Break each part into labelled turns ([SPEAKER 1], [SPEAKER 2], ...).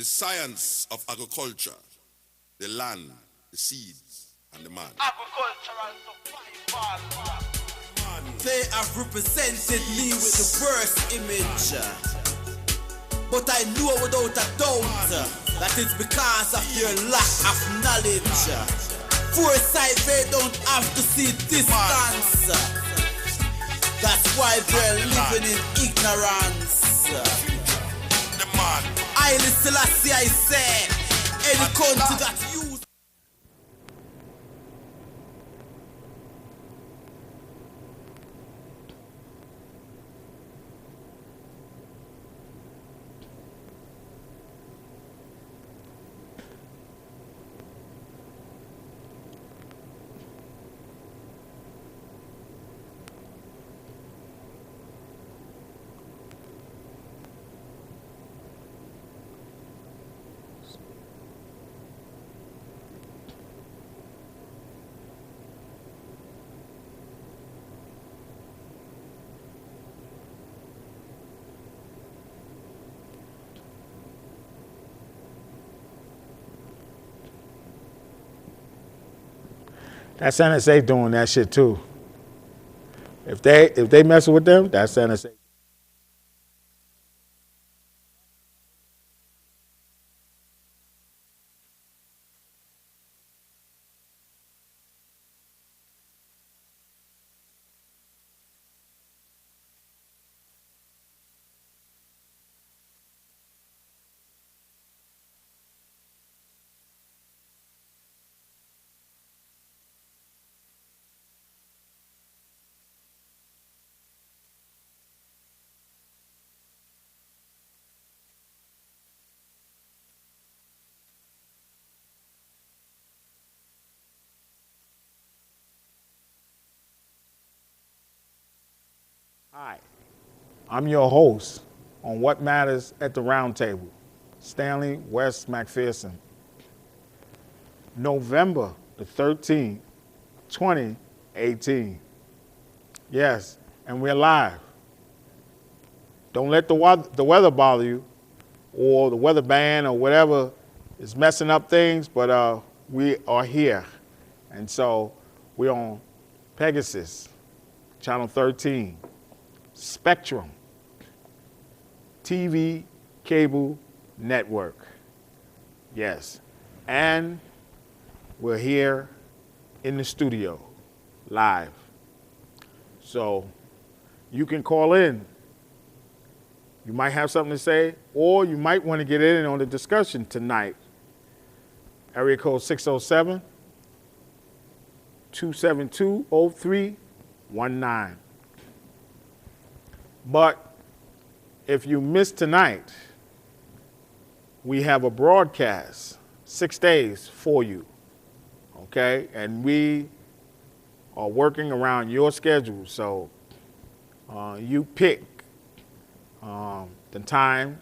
[SPEAKER 1] the science of agriculture, the land, the seeds, and the man.
[SPEAKER 2] Agricultural survival.
[SPEAKER 3] They have represented me with the worst image. But I know without a doubt that it's because of your lack of knowledge. Foresight, they don't have to see distance. That's why they're living in ignorance.
[SPEAKER 1] The man.
[SPEAKER 3] I Selassie, I say, any country that use.
[SPEAKER 4] That's NSA doing that shit too. If they messing with them, that's NSA. Hi, I'm your host on What Matters at the Roundtable, Stanley West McPherson. November the 13th, 2018. Yes, and we're live. Don't let the weather bother you, or the weather band or whatever is messing up things, but we are here. And so we're on Pegasus, Channel 13. Spectrum, TV, cable, network. Yes, and we're here in the studio, live. So you can call in. You might have something to say, or you might want to get in on the discussion tonight. Area code 607-272-0319. But if you missed tonight, we have a broadcast 6 days for you, okay? And we are working around your schedule, so you pick the time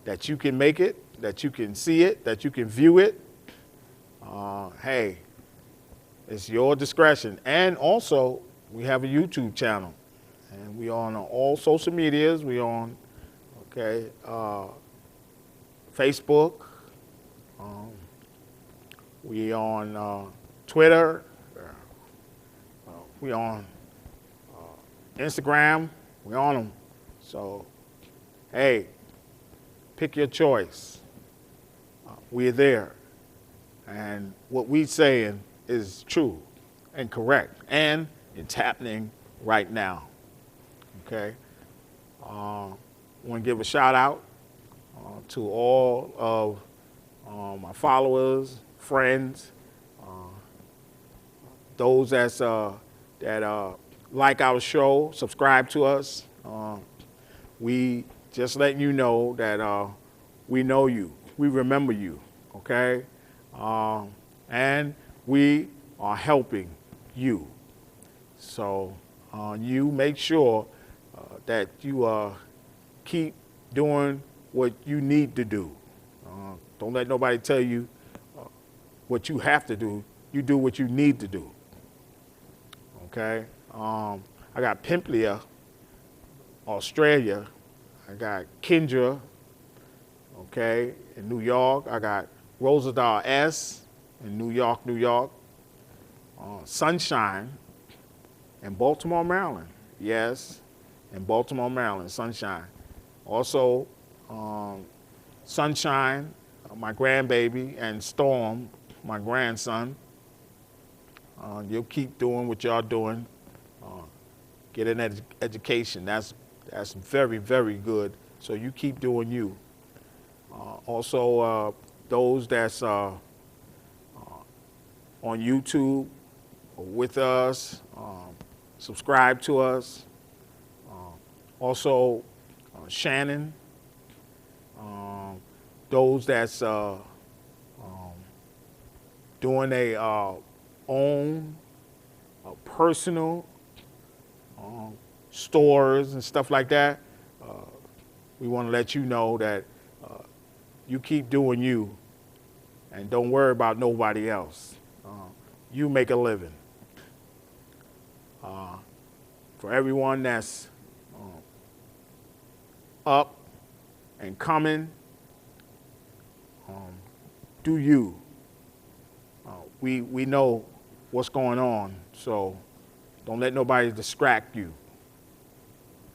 [SPEAKER 4] that you can make it, that you can see it, that you can view it. Hey, it's your discretion. And also, we have a YouTube channel, and we on all social medias. We on, Facebook. We on Twitter. We on Instagram. We on them. So, hey, pick your choice. We're there, and what we saying is true and correct, and it's happening right now, okay? I want to give a shout out to all of my followers, friends, those that like our show, subscribe to us. We just letting you know that we know you, we remember you, okay? And we are helping you. So you make sure that you keep doing what you need to do. Don't let nobody tell you what you have to do. You do what you need to do. Okay? I got Pimplia, Australia. I got Kendra, okay, in New York. I got Roosevelt S in New York, New York. Sunshine in Baltimore, Maryland. Yes, in Baltimore, Maryland, Sunshine. Also, Sunshine, my grandbaby, and Storm, my grandson. You'll keep doing what y'all doing. Get an education. That's very, very good. So you keep doing you. Also, those that's on YouTube with us, subscribe to us. Also, Shannon, those that's doing a own personal stores and stuff like that. We want to let you know that you keep doing you and don't worry about nobody else. You make a living. For everyone that's up and coming, do you. We know what's going on, so don't let nobody distract you.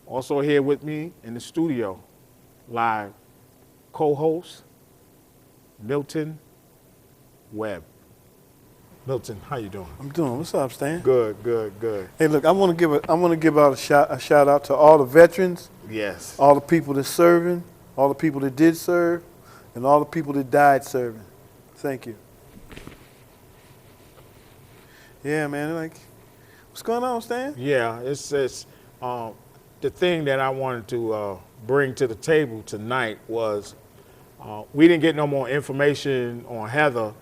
[SPEAKER 4] Also here with me in the studio, live co-host, Milton, Webb. Milton, how you doing?
[SPEAKER 5] I'm doing. What's up, Stan?
[SPEAKER 4] Good, good, good.
[SPEAKER 5] Hey, look, I want to give out a shout out to all the veterans,
[SPEAKER 4] Yes.
[SPEAKER 5] all the people that's serving, all the people that did serve, and all the people that died serving. Thank you. Yeah, man. Like, what's going on, Stan?
[SPEAKER 4] Yeah, it's the thing that I wanted to bring to the table tonight was we didn't get no more information on Heather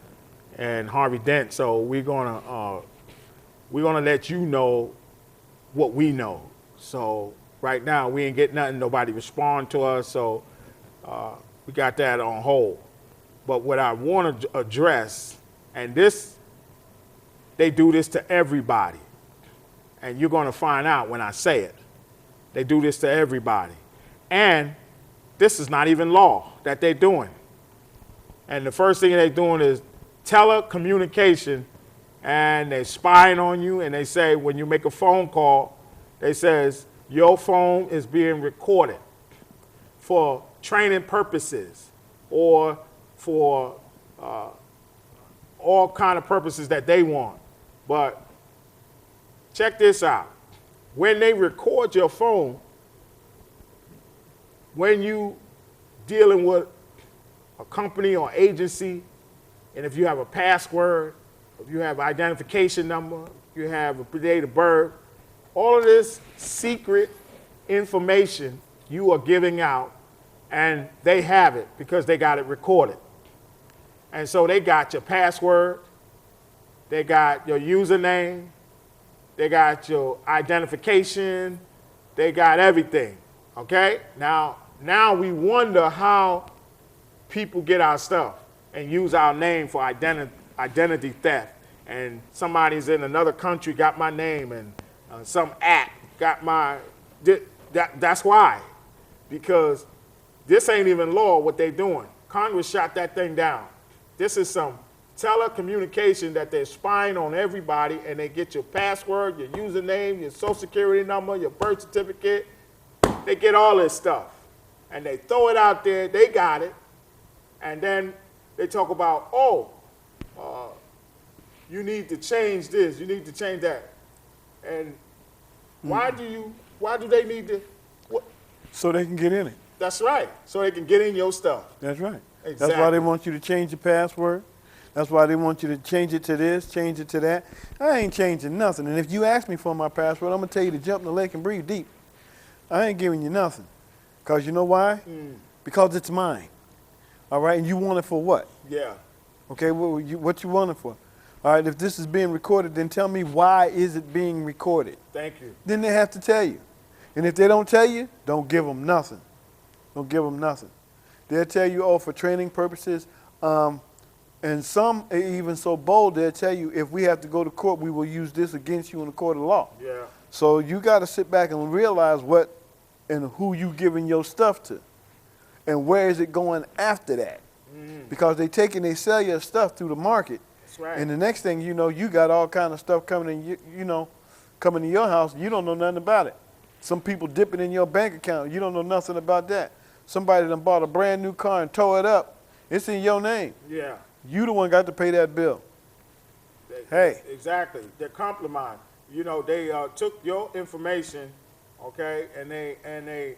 [SPEAKER 4] and Harvey Dent, so we're gonna let you know what we know. So right now we ain't getting nothing. Nobody respond to us, so we got that on hold. But what I want to address, and they do this to everybody, and you're gonna find out when I say it. They do this to everybody, and this is not even law that they're doing. And the first thing they're doing is telecommunication, and they're spying on you, and they say when you make a phone call, they says your phone is being recorded for training purposes or for all kind of purposes that they want. But check this out. When they record your phone, when you dealing with a company or agency, and if you have a password, if you have an identification number, you have a date of birth, all of this secret information you are giving out, and they have it because they got it recorded. And so they got your password, they got your username, they got your identification, they got everything, okay? Now we wonder how people get our stuff and use our name for identity theft. And somebody's in another country got my name, and some app got my, that's why. Because this ain't even law what they doing. Congress shot that thing down. This is some telecommunication that they're spying on everybody, and they get your password, your username, your social security number, your birth certificate. They get all this stuff. And they throw it out there, they got it, and then they talk about, you need to change this, you need to change that. And why do they need to?
[SPEAKER 5] So they can get in it.
[SPEAKER 4] That's right, so they can get in your stuff.
[SPEAKER 5] That's right.
[SPEAKER 4] Exactly.
[SPEAKER 5] That's why they want you to change your password. That's why they want you to change it to this, change it to that. I ain't changing nothing. And if you ask me for my password, I'm going to tell you to jump in the lake and breathe deep. I ain't giving you nothing. Because you know why? Because it's mine. All right? And you want it for what?
[SPEAKER 4] Yeah.
[SPEAKER 5] Okay, what you want it for? All right, if this is being recorded, then tell me why is it being recorded?
[SPEAKER 4] Thank you.
[SPEAKER 5] Then they have to tell you. And if they don't tell you, don't give them nothing. Don't give them nothing. They'll tell you, for training purposes. And some are even so bold, they'll tell you, if we have to go to court, we will use this against you in the court of law.
[SPEAKER 4] Yeah.
[SPEAKER 5] So you got to sit back and realize what and who you giving your stuff to. and where is it going after that? Because they sell your stuff through the market.
[SPEAKER 4] That's right.
[SPEAKER 5] And the next thing you know, you got all kind of stuff coming in, coming to your house. You don't know nothing about it. Some people dip it in your bank account. You don't know nothing about that. Somebody done bought a brand new car and tore it up. It's in your name.
[SPEAKER 4] Yeah.
[SPEAKER 5] You the one got to pay that bill. Hey.
[SPEAKER 4] Exactly. They're compromised. They took your information, okay, and they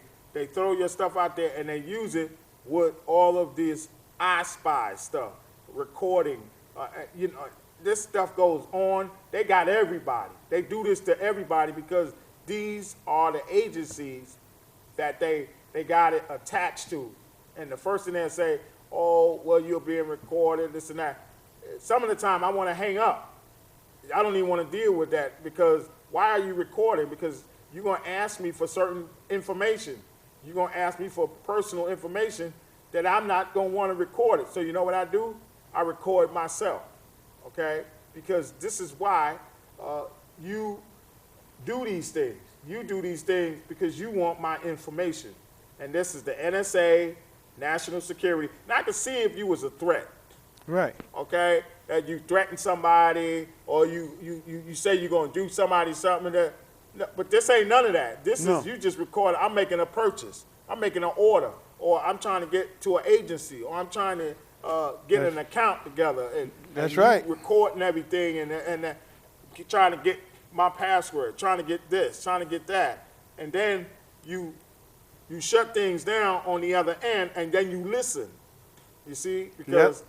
[SPEAKER 4] throw your stuff out there and they use it with all of this I Spy stuff, recording. This stuff goes on. They got everybody. They do this to everybody because these are the agencies that they got it attached to. And the first thing they'll say, oh, well, you're being recorded, this and that. Some of the time I want to hang up. I don't even want to deal with that because why are you recording? Because you're going to ask me for certain information. You're going to ask me for personal information that I'm not going to want to record it. So you know what I do? I record myself, okay? Because this is why you do these things. You do these things because you want my information. And this is the NSA, National Security. Now I can see if you was a threat.
[SPEAKER 5] Right.
[SPEAKER 4] Okay? That you threaten somebody or you say you're going to do somebody something. No, but this ain't none of that. This is you just recording. I'm making a purchase. I'm making an order. Or I'm trying to get to an agency. Or I'm trying to get an account together. And
[SPEAKER 5] right.
[SPEAKER 4] Recording everything and trying to get my password, trying to get this, trying to get that. And then you shut things down on the other end and then you listen. You see? Because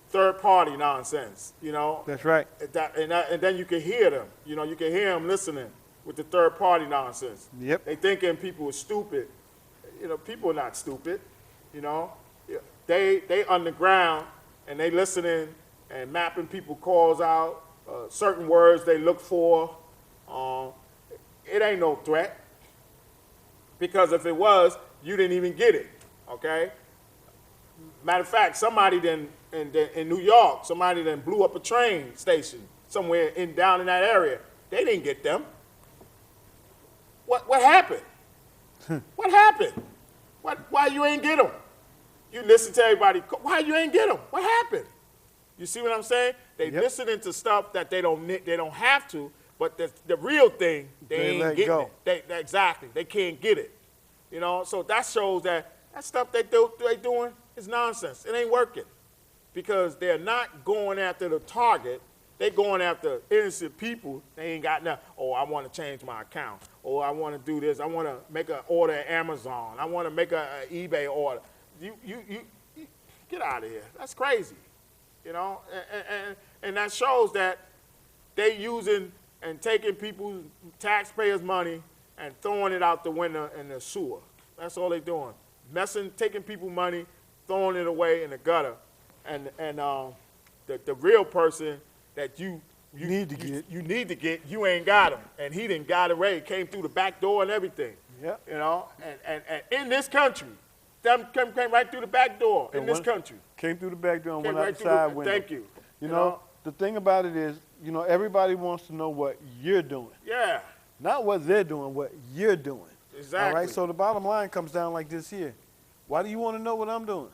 [SPEAKER 4] third party nonsense,
[SPEAKER 5] That's right.
[SPEAKER 4] And then you can hear them. You can hear them listening with the third party nonsense.
[SPEAKER 5] Yep.
[SPEAKER 4] They thinking people are stupid. People are not stupid. They underground and they listening and mapping people calls out, certain words they look for. It ain't no threat. Because if it was, you didn't even get it, okay? Matter of fact, somebody in New York, somebody then blew up a train station somewhere down in that area. They didn't get them. What happened? What happened? Why you ain't get them? You listen to everybody. Why you ain't get them? What happened? You see what I'm saying? They listening to stuff that they don't have to, but the real thing they ain't getting it. Exactly. They can't get it. So that shows that stuff they doing is nonsense. It ain't working because they're not going after the target. They going after innocent people. They ain't got nothing. Oh, I want to change my account. Oh, I want to do this. I want to make an order at Amazon. I want to make an eBay order. You get out of here. That's crazy. And that shows that they using and taking people's taxpayers' money and throwing it out the window in the sewer. That's all they're doing. Taking people's money, throwing it away in the gutter. And the real person that you need to get, you ain't got him. And he didn't got away, came through the back door and everything.
[SPEAKER 5] Yeah.
[SPEAKER 4] And in this country, them came right through the back door in this country.
[SPEAKER 5] Came through the back door and went out the side window.
[SPEAKER 4] Thank you.
[SPEAKER 5] The thing about it is, everybody wants to know what you're doing.
[SPEAKER 4] Yeah.
[SPEAKER 5] Not what they're doing, what you're doing.
[SPEAKER 4] Exactly.
[SPEAKER 5] All right, so the bottom line comes down like this here. Why do you want to know what I'm doing?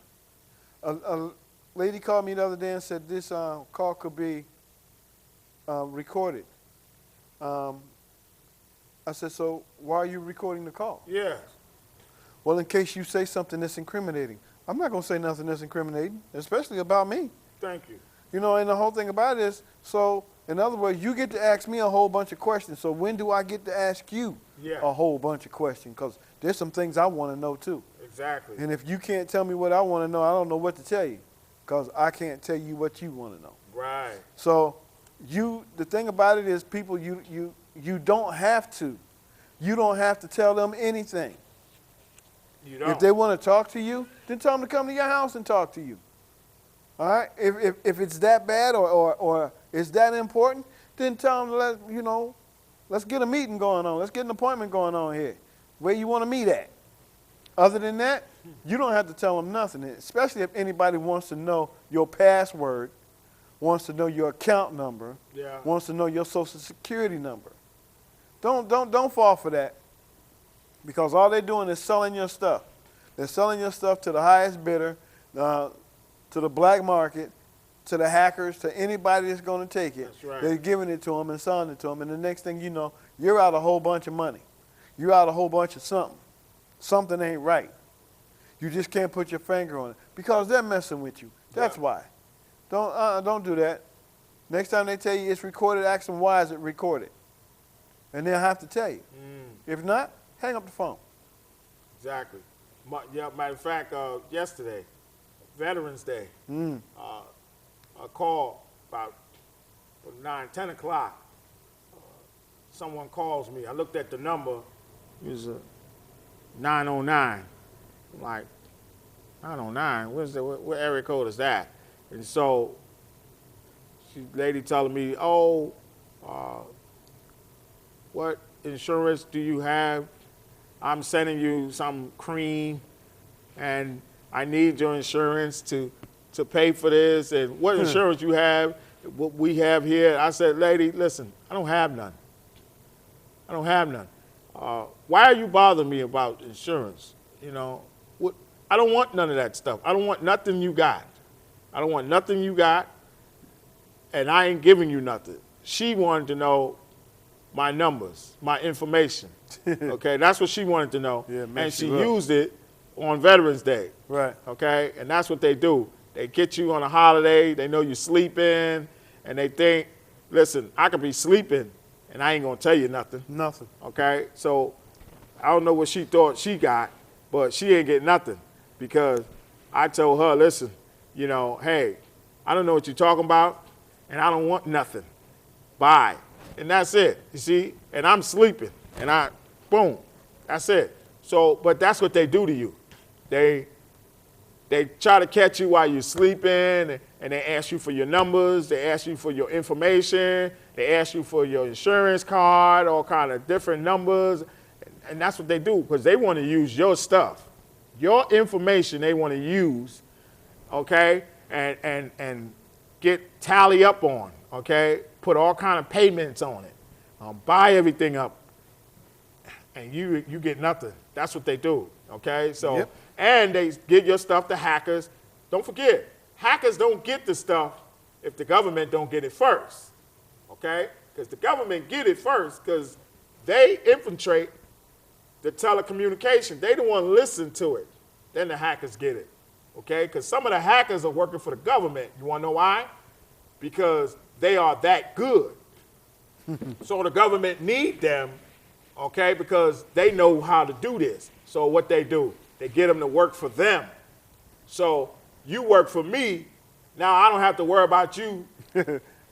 [SPEAKER 5] A lady called me the other day and said this call could be recorded. I said, so why are you recording the call?
[SPEAKER 4] Yeah.
[SPEAKER 5] Well, in case you say something that's incriminating. I'm not going to say nothing that's incriminating, especially about me.
[SPEAKER 4] Thank you.
[SPEAKER 5] And the whole thing about it is, so in other words, you get to ask me a whole bunch of questions. So when do I get to ask you a whole bunch of questions? Because there's some things I want to know too.
[SPEAKER 4] Exactly.
[SPEAKER 5] And if you can't tell me what I want to know, I don't know what to tell you, because I can't tell you what you want to know.
[SPEAKER 4] Right.
[SPEAKER 5] So the thing about it is, people, you don't have to. You don't have to tell them anything.
[SPEAKER 4] You don't.
[SPEAKER 5] If they want to talk to you, then tell them to come to your house and talk to you. All right? If it's that bad or it's that important, then tell them, let's get a meeting going on. Let's get an appointment going on here. Where you want to meet at. Other than that, you don't have to tell them nothing, especially if anybody wants to know your password, wants to know your account number, wants to know your social security number. Don't fall for that, because all they're doing is selling your stuff. They're selling your stuff to the highest bidder, to the black market, to the hackers, to anybody that's going to take it.
[SPEAKER 4] That's right.
[SPEAKER 5] They're giving it to them and selling it to them. And the next thing you know, you're out a whole bunch of money. You're out a whole bunch of something. Something ain't right. You just can't put your finger on it because they're messing with you. That's why. Don't do that. Next time they tell you it's recorded, ask them why is it recorded. And they'll have to tell you. If not, hang up the phone.
[SPEAKER 4] Exactly. Matter of fact, yesterday, Veterans Day, a call about 9, 10 o'clock. Someone calls me. I looked at the number. It was a 909. I'm like, 909? What area code is that? And so, lady telling me, what insurance do you have? I'm sending you some cream, and I need your insurance to pay for this. And what insurance you have? What we have here? I said, lady, listen, I don't have none. I don't have none. Why are you bothering me about insurance? You know, I don't want none of that stuff. I don't want nothing you got. I don't want nothing you got, and I ain't giving you nothing. She wanted to know my numbers, my information. Okay, that's what she wanted to know.
[SPEAKER 5] Yeah,
[SPEAKER 4] and she used it on Veterans Day.
[SPEAKER 5] Right.
[SPEAKER 4] Okay, and that's what they do. They get you on a holiday, they know you're sleeping, and they think, listen, I could be sleeping, and I ain't gonna tell you nothing.
[SPEAKER 5] Nothing.
[SPEAKER 4] Okay, so I don't know what she thought she got, but she ain't get nothing because I told her, listen, you know, hey, I don't know what you're talking about, and I don't want nothing. Bye. And that's it, you see? And I'm sleeping, and boom, that's it. So, but that's what they do to you. They try to catch you while you're sleeping, and they ask you for your numbers, they ask you for your information, they ask you for your insurance card, all kind of different numbers, and that's what they do, because they want to use your stuff. Your information they want to use, okay, and get tally up on, okay? Put all kind of payments on it, buy everything up, and you get nothing. That's what they do, okay? So, and they give your stuff to hackers. Don't forget, hackers don't get the stuff if the government don't get it first, okay? Because the government get it first because they infiltrate the telecommunication. They don't want to listen to it. Then the hackers get it, okay? Because some of the hackers are working for the government. You want to know why? Because they are that good. So the government need them, okay, because they know how to do this. So what they do, they get them to work for them. So you work for me, now I don't have to worry about you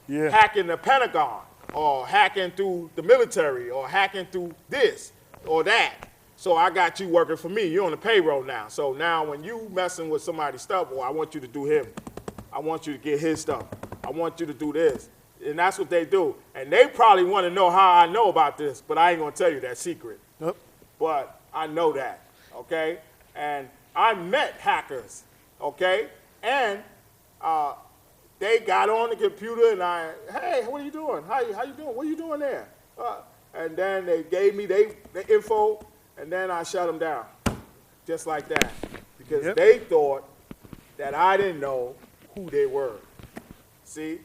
[SPEAKER 4] hacking the Pentagon or hacking through the military or hacking through this or that. So I got you working for me. You're on the payroll now. So now when you messing with somebody's stuff, well, I want you to do him. I want you to get his stuff. I want you to do this. And that's what they do. And they probably want to know how I know about this, but I ain't going to tell you that secret.
[SPEAKER 5] Nope.
[SPEAKER 4] But I know that, okay? And I met hackers, okay? And they got on the computer and hey, what are you doing? How you doing? What are you doing there? And then they gave me the info, and then I shut them down, just like that. Because they thought that I didn't know who they were. See?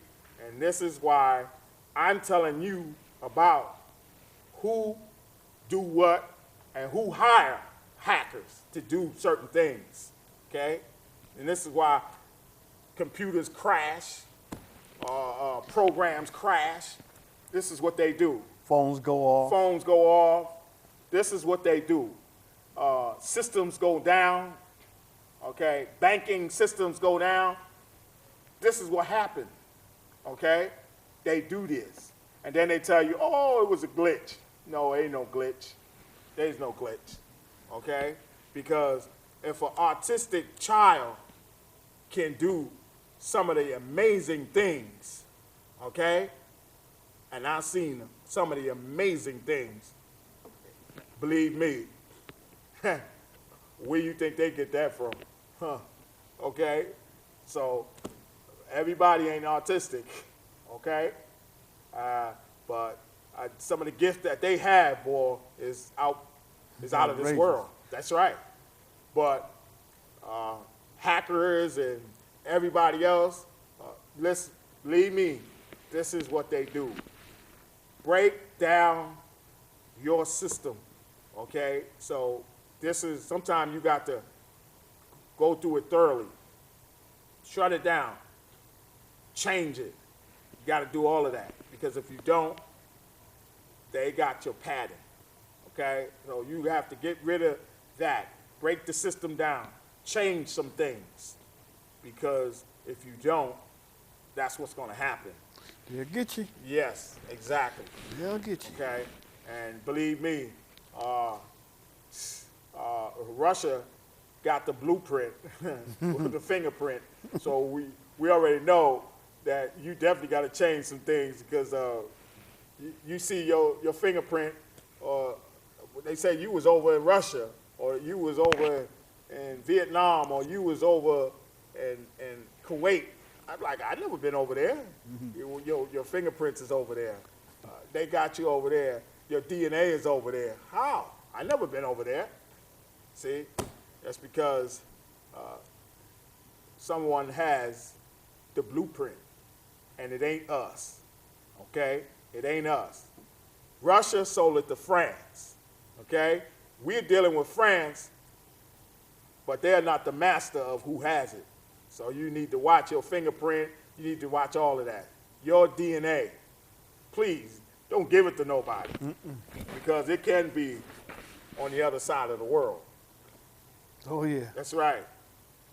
[SPEAKER 4] And this is why I'm telling you about who do what and who hire hackers to do certain things, okay? And this is why computers crash, programs crash. This is what they do.
[SPEAKER 5] Phones go off.
[SPEAKER 4] Phones go off. This is what they do. Systems go down, okay? Banking systems go down. This is what happened. Okay? They do this. And then they tell you, oh, it was a glitch. No, ain't no glitch. There's no glitch. Okay? Because if an autistic child can do some of the amazing things, okay? And I've seen some of the amazing things. Believe me. Where you think they get that from? Huh? Okay? So everybody ain't autistic, okay? But some of the gifts that they have, boy, is out of this world. That's right. But hackers and everybody else, listen, believe me, this is what they do. Break down your system, okay? So this is, sometimes you got to go through it thoroughly. Shut it down. Change it. You got to do all of that, because if you don't, they got your pattern, okay? So you have to get rid of that. Break the system down. Change some things, because if you don't, that's what's going to happen.
[SPEAKER 5] They'll get you.
[SPEAKER 4] Yes, exactly.
[SPEAKER 5] They'll get you.
[SPEAKER 4] Okay, and believe me, Russia got the blueprint with the fingerprint, so we already know that you definitely got to change some things, because you see your fingerprint, or they say you was over in Russia, or you was over in Vietnam, or you was over in Kuwait. I'm like, I've never been over there. Your fingerprints is over there. They got you over there. Your DNA is over there. How? I've never been over there. See, that's because someone has the blueprint, and it ain't us, okay? It ain't us. Russia sold it to France, okay? We're dealing with France, but they're not the master of who has it. So you need to watch your fingerprint. You need to watch all of that. Your DNA. Please, don't give it to nobody, because it can be on the other side of the world.
[SPEAKER 5] Oh, yeah.
[SPEAKER 4] That's right.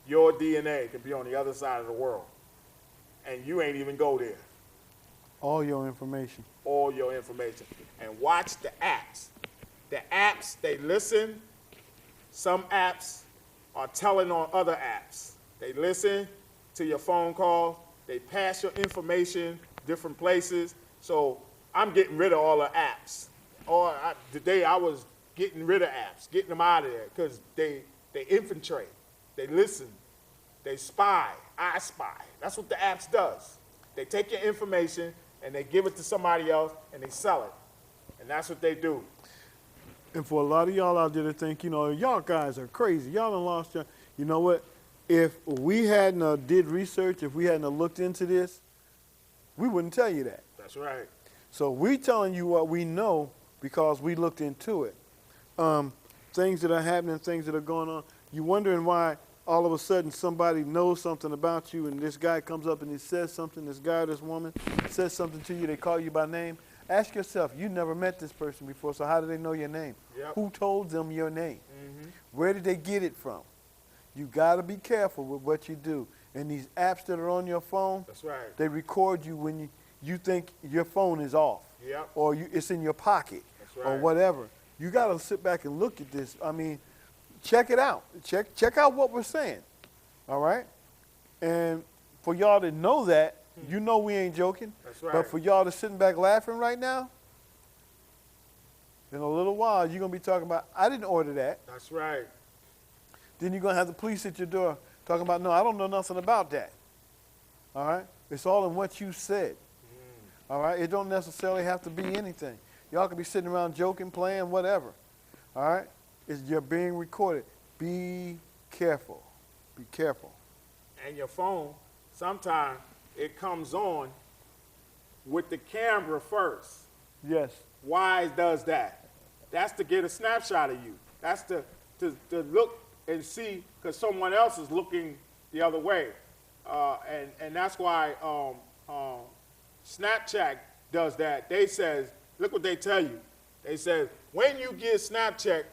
[SPEAKER 4] Your DNA can be on the other side of the world, and you ain't even go there.
[SPEAKER 5] All your information.
[SPEAKER 4] All your information. And watch the apps. The apps, they listen. Some apps are telling on other apps. They listen to your phone calls. They pass your information different places. So I'm getting rid of all the apps. Today I was getting rid of apps, getting them out of there, because they infiltrate. They listen. They spy. I spy. That's what the apps does. They take your information and they give it to somebody else and they sell it. And that's what they do.
[SPEAKER 5] And for a lot of y'all out there that think, y'all guys are crazy. Y'all done lost your, you know what? If we hadn't did research, if we hadn't looked into this, we wouldn't tell you that.
[SPEAKER 4] That's right.
[SPEAKER 5] So we telling you what we know because we looked into it. Things that are happening, things that are going on. You wondering why all of a sudden somebody knows something about you, and this guy comes up and he says something, this guy or this woman says something to you, they call you by name. Ask yourself, you never met this person before, so how do they know your name?
[SPEAKER 4] Yep.
[SPEAKER 5] Who told them your name?
[SPEAKER 4] Mm-hmm.
[SPEAKER 5] Where did they get it from? You got to be careful with what you do. And these apps that are on your phone,
[SPEAKER 4] That's right.
[SPEAKER 5] they record you when you think your phone is off.
[SPEAKER 4] Yep.
[SPEAKER 5] Or it's in your pocket.
[SPEAKER 4] That's right.
[SPEAKER 5] Or whatever. You got to sit back and look at this. I mean, check it out. Check out what we're saying. All right? And for y'all to know that, you know we ain't joking.
[SPEAKER 4] That's right.
[SPEAKER 5] But for y'all to sitting back laughing right now, in a little while, you're going to be talking about, I didn't order that.
[SPEAKER 4] That's right.
[SPEAKER 5] Then you're going to have the police at your door talking about, no, I don't know nothing about that. All right? It's all in what you said. All right? It don't necessarily have to be anything. Y'all could be sitting around joking, playing, whatever. All right? You're being recorded. Be careful. Be careful.
[SPEAKER 4] And your phone, sometimes it comes on with the camera first.
[SPEAKER 5] Yes.
[SPEAKER 4] Why it does that? That's to get a snapshot of you. That's to look and see, because someone else is looking the other way. And that's why Snapchat does that. They says, look what they tell you. They says, when you get Snapchat,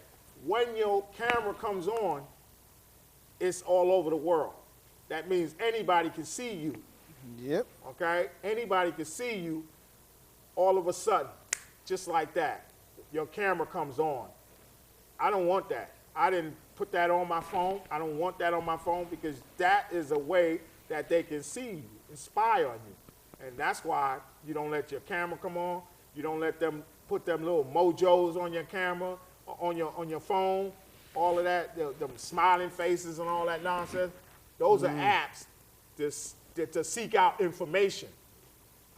[SPEAKER 4] when your camera comes on, it's all over the world. That means anybody can see you.
[SPEAKER 5] Yep.
[SPEAKER 4] Okay? Anybody can see you all of a sudden, just like that. Your camera comes on. I don't want that. I didn't put that on my phone. I don't want that on my phone, because that is a way that they can see you and spy on you. And that's why you don't let your camera come on. You don't let them put them little mojos on your camera, on your phone, all of that, them smiling faces and all that nonsense. Those are apps to seek out information.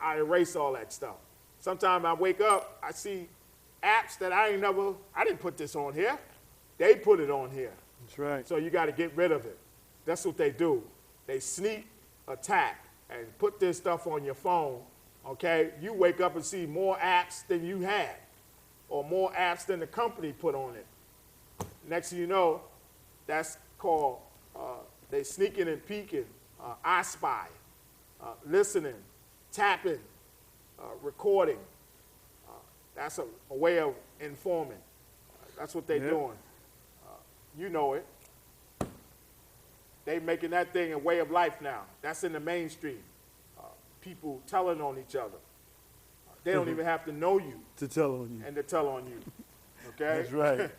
[SPEAKER 4] I erase all that stuff. Sometimes I wake up, I see apps that I didn't put this on here. They put it on here.
[SPEAKER 5] That's right.
[SPEAKER 4] So you got to get rid of it. That's what they do. They sneak attack and put this stuff on your phone, okay? You wake up and see more apps than you had or more apps than the company put on it. Next thing you know, that's called they sneaking and peeking, I spy, listening, tapping, recording. That's a way of informing. That's what they're doing. You know it. They making that thing a way of life now. That's in the mainstream. People telling on each other. They don't even have to know you.
[SPEAKER 5] To tell on you.
[SPEAKER 4] And to tell on you. Okay?
[SPEAKER 5] That's right.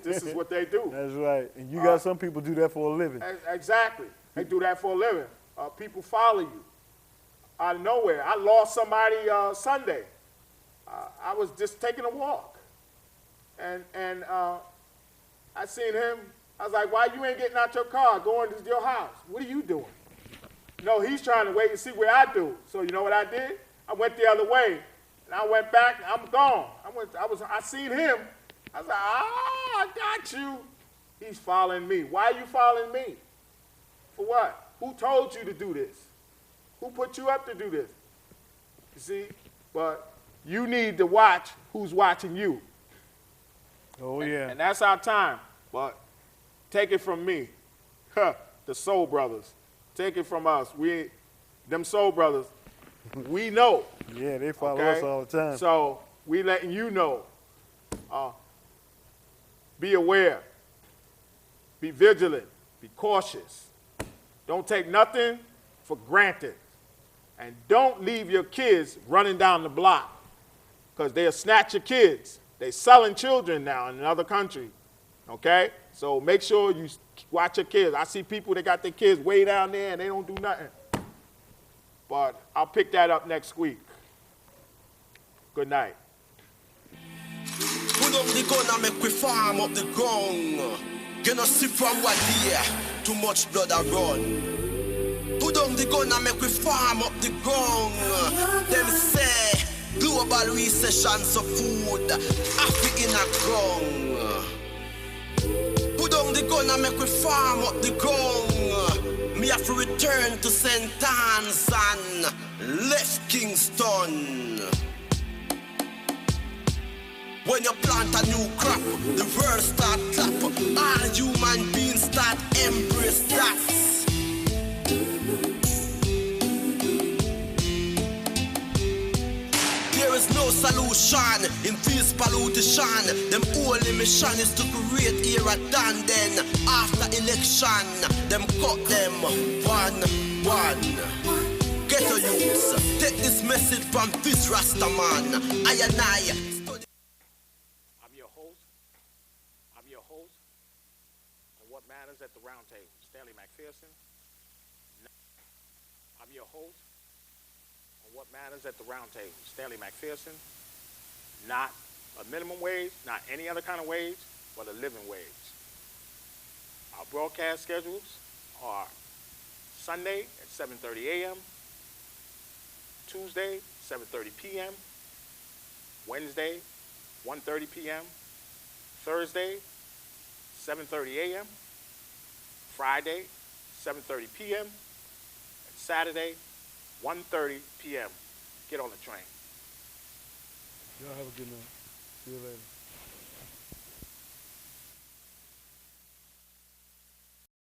[SPEAKER 4] This is what they do.
[SPEAKER 5] That's right. And you got some people do that for a living.
[SPEAKER 4] Exactly. They do that for a living. People follow you out of nowhere. I lost somebody Sunday. I was just taking a walk. And I seen him. I was like, why you ain't getting out your car, going to your house? What are you doing? No, he's trying to wait and see what I do. So you know what I did? I went the other way. And I went back, and I'm gone. I seen him. I was like, I got you. He's following me. Why are you following me? For what? Who told you to do this? Who put you up to do this? You see? But you need to watch who's watching you.
[SPEAKER 5] Oh, yeah.
[SPEAKER 4] And that's our time. But take it from me, the Soul Brothers. Take it from us. Them Soul Brothers, we know.
[SPEAKER 5] Yeah, they follow us all the time.
[SPEAKER 4] So we letting you know. Be aware. Be vigilant. Be cautious. Don't take nothing for granted. And don't leave your kids running down the block because they'll snatch your kids. They're selling children now in another country. Okay? So make sure you watch your kids. I see people that got their kids way down there and they don't do nothing. But I'll pick that up next week. Good night.
[SPEAKER 3] Put up the gun and make we farm up the ground. You know see from what here, too much blood a run. Put down the gun and make we farm up the ground. Them say global recession so food Africa in a ground. Put down the gun and make we farm up the ground. Me have to return to St. Anne's and left Kingston. When you plant a new crop, the world start clap. All human beings start embrace that. There is no solution in this pollution. Them only mission is to create era done. Then after election, them cut them one. Get a youths, take this message from this Rasta man. I and I.
[SPEAKER 4] What matters at the Roundtable, Stanley McPherson. I'm your host on What Matters at the Roundtable, Stanley McPherson. Not a minimum wage, not any other kind of wage, but a living wage. Our broadcast schedules are Sunday at 7:30 a.m., Tuesday 7:30 p.m., Wednesday 1:30 p.m., Thursday 7:30 a.m., Friday, 7:30 p.m., and Saturday, 1:30 p.m. Get on the train.
[SPEAKER 5] Y'all have a good night. See you later.